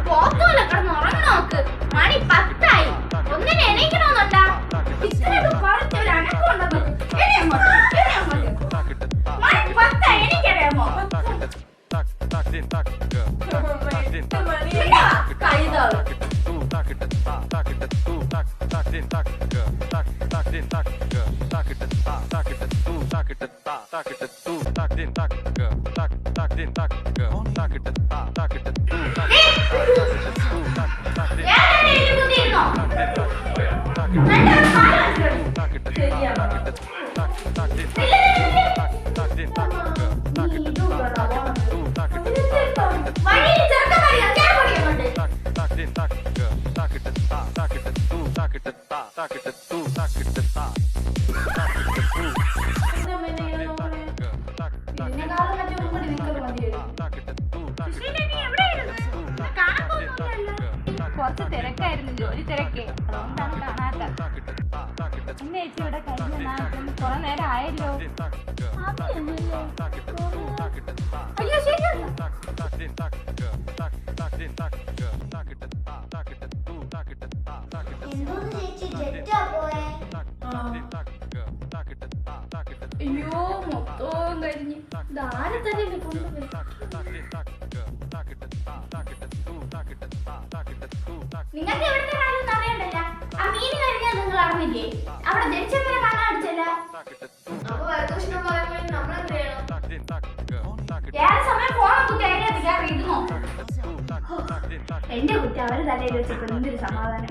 പോത്തോല കിടന്ന് ഉറങ്ങി നോക്ക്. മണി 10 ഒന്നിനെ എണീക്കണമെന്നുണ്ടാ. ഇത്രയൊക്കെ പറഞ്ഞ ഒരു അനക്കമുണ്ടെന്ന്. മണി 10 എനിക്കറിയാമോ? കൈതാള് കുറച്ച് തിരക്കായിരുന്നു, ജോലി തിരക്കേ, അതുകൊണ്ടാണ് കാണാത്ത. എന്നെ ചേച്ചി ഇവിടെ കഴിഞ്ഞ കുറെ നേരം ആയല്ലോ. അയ്യോ ശരി. അയ്യോ മൊത്തവും കഴിഞ്ഞ് ധാരെ തന്നെ കൊണ്ടുപോയി. നിങ്ങൾക്ക് എവിടുത്തെ കാര്യം അറിയണ്ടല്ല. ആ മീൻ കഴിഞ്ഞാൽ നിങ്ങൾ അറിഞ്ഞില്ലേ? അവിടെ ജനിച്ചവരെ കാണാൻ അടിച്ചല്ല. ഏറെ സമയം ഫോണൊക്കെ തേങ്ങ ഇരുന്നോ? എന്റെ കുട്ടി അവര് തലയിൽ വെച്ചിട്ട് എന്തൊരു സമാധാനം.